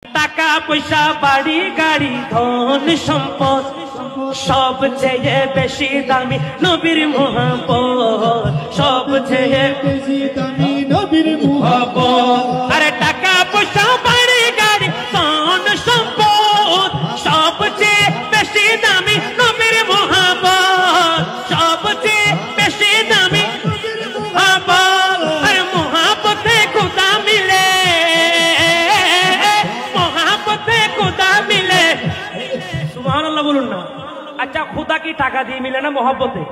টাকা পয়সা বাড়ি গাড়ি ধন সম্পদ সবচেয়ে বেশি দামি নবীর মুহাব্বত, সবচেয়ে বেশি দামি নবীর মুহাব্বত। আরে টাকা পয়সা বাড়ি গাড়ি ধন সম্পদ সবচেয়ে বেশি দামি নবীর মুহাব্বত, সবচেয়ে বেশি দামি মুহাব্বত। আরে মুহাব্বতে খোদা মিলে, মুহাব্বতে খোদা মিলে। সুবহানাল্লাহ বলুন না। আচ্ছা খুদা কি টাকা দিয়ে মিলে না মহব্বতে?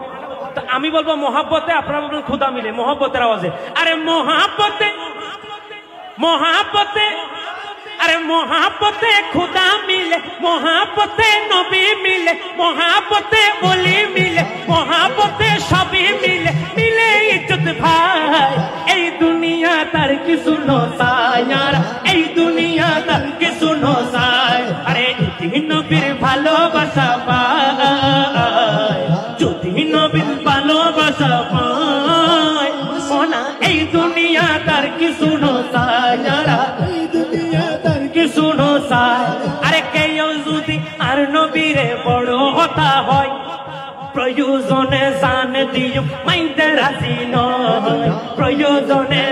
তো আমি বলবো মহব্বতে, আপনারা বলবেন খুদা মিলে মহব্বতের আওয়াজে। আরে মহব্বতে, মহব্বতে, আরে মহব্বতে খুদা মিলে, মহব্বতে নবী মিলে, মহব্বতে ওলি মিলে, মহব্বতে সবই মিলে, মিলে ইজ্জত ভাই। এই দুনিয়া তার কি শুনো সায়ার, এই দুনিয়া তার কি শুনো সায়। আরে যদি নবীর ভালোবাসা পায়, যদি নবীর ভালোবাসা পায়, সোনা এই দুনিয়া তার কি শুনো সায়ারা, এই দুনিয়া তার কি শুনো সায়। আরে কেউ যদি আর নবীরে বড় কথা হয়, প্রয়োজনে জান দিও মাইতে রাজি নয়, প্রয়োজনে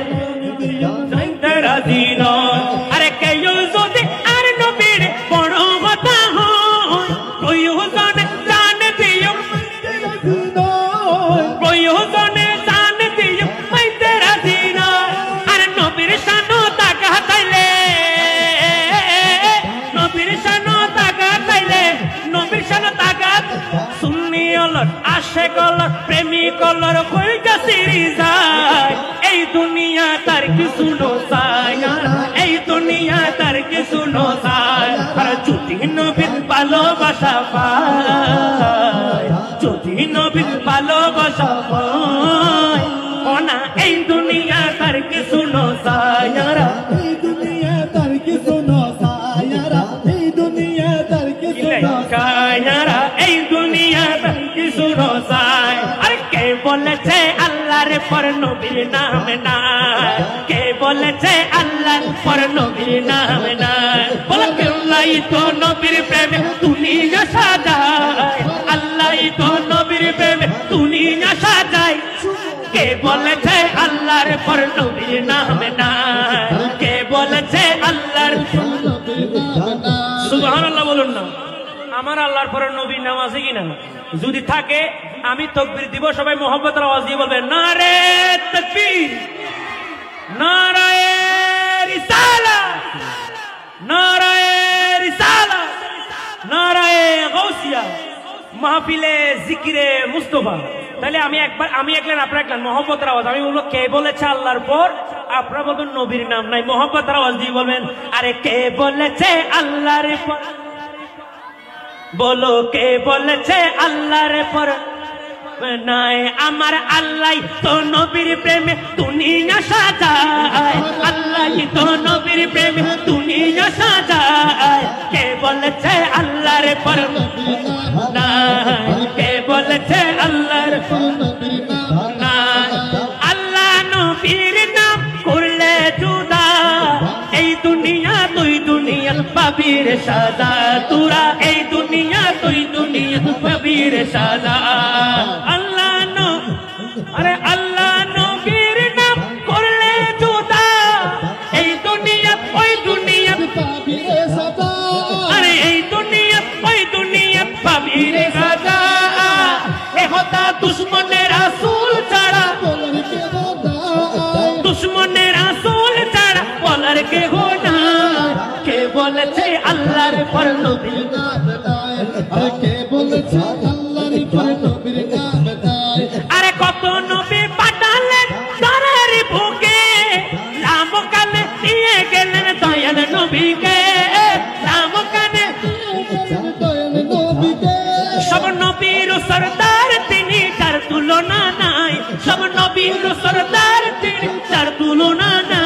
জানতে রাজি নয়। আরে কেউ যদি আর নবীর বড় কথা হয়, প্রয়োজনে জান দিও মাইতে রাজি নয়, প্রয়োজনে জান দিও মাইতে রাজি নয়। আরে নবীর শানো তাকা তাইলে, নবীর শানো তাকা তাইলে, নবীর শানো তাকা সুন্নি অলর আশেক অলর প্রেমিক অলর কইটা সিরি যায়। এই দুনিয়া তার কি শুনো সায়, এই দুনিয়া তার কি শুনো সায়। আর যদি নবীর ভালোবাসা পায়, যদি নবীর ভালোবাসা পায়, ওনা এই দুনিয়া তার কি শুনো সায়ারা, এই দুনিয়া তার কি শুনো সায়ারা, এই দুনিয়া তার কি শুনো সায়ারা, এই দুনিয়া তার কি শুনো সায়। আর কে বলেছে আল্লাহর পর নবীর নাম নাই, কে বলেছে আল্লাহর পর নবীর নাম নাই। বলে আল্লাহ তো নবীর প্রেমে দুনিয়া সাজায়, আল্লাহ তো নবীর প্রেমে দুনিয়া সাজায়। কে বলেছে আল্লাহর পর নবীর নাম নাই, কে বলেছে আল্লাহর পর নবীর নাম নাই। সুবহানাল্লাহ বলুন না। আমার আল্লাহর পর নবীর নাম আছে কিনা? যদি থাকে আমি তাকবীর দিব, সবাই মুহাব্বতের আওয়াজ দিয়ে বলবেন নারে তাকবীর, নারায়ে রিসালাত, নারায়ে রিসালাত, নারায়ে গাউসিয়া, মাহফিলে জিকিরে মুস্তাফা। তাহলে আমি একলেন আপনারা একলেন মুহাব্বতের আওয়াজ। আমি বলবো কে বলেছে আল্লাহর পর, আপনারা বলবেন নবীর নাম নাই, মুহাব্বতের আওয়াজ দিয়ে বলবেন আরে কে বলেছে আল্লাহর পর, বলো কে বলেছে আল্লাহর পর নাই। আমার আল্লাহ তো নবীর প্রেমে দুনিয়া সাজায়, আল্লাহ তো নবীর প্রেমে দুনিয়া সাজায়। কে বলেছে আল্লাহর পর নাই, কে বলেছে আল্লাহর পর নাই। আল্লাহ নবীর নাম করলে জুদা, এই দুনিয়া তুই দুনিয়া পাবির সাজা, তোরা এই দুনিয়া তুই দুনিয়া পাবির সাজা। আল্লাহ নো, আরে আল্লাহ নবীর নাম করলে জুদা, এই দুনিয়া ওই দুনিয়া পাবির সাজা, আরে এই দুনিয়া ওই দুনিয়া পাবির সাজা। এ হতা দুশ্মনের রাসূল ছাড়া, দুশ্মনের রাসূল ছাড়া বলার কে হো না। কে বলেছে আল্লাহর পর নবীর নাম নাই, কে বলেছে আল্লাহর পর নবীর নাম নাই। আরে কত নবী পাঠালেন ধরার বুকে, রাম কানে নিয়ে গেলেন দয়াল নবীকে, রাম কানে দয়াল নবীকে। সব নবীর সরদার তিনি, তার তুলনা নাই, সব নবীর সরদার তিনি, তার তুলনা নাই।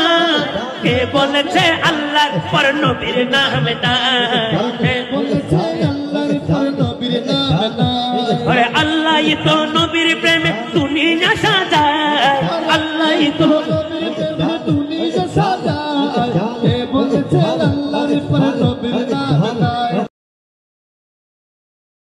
কে বলেছে আল্লাহর পর নবীর নাম নাই, কে বলেছে আল্লাহর পর নবীর নাম নাই। আরে আল্লাহ তো নবীর প্রেমে দুনিয়া সাজায়, আল্লাহ তো নবীর প্রেমে দুনিয়া সাজায়। কে বলেছে আল্লাহর পর নবীর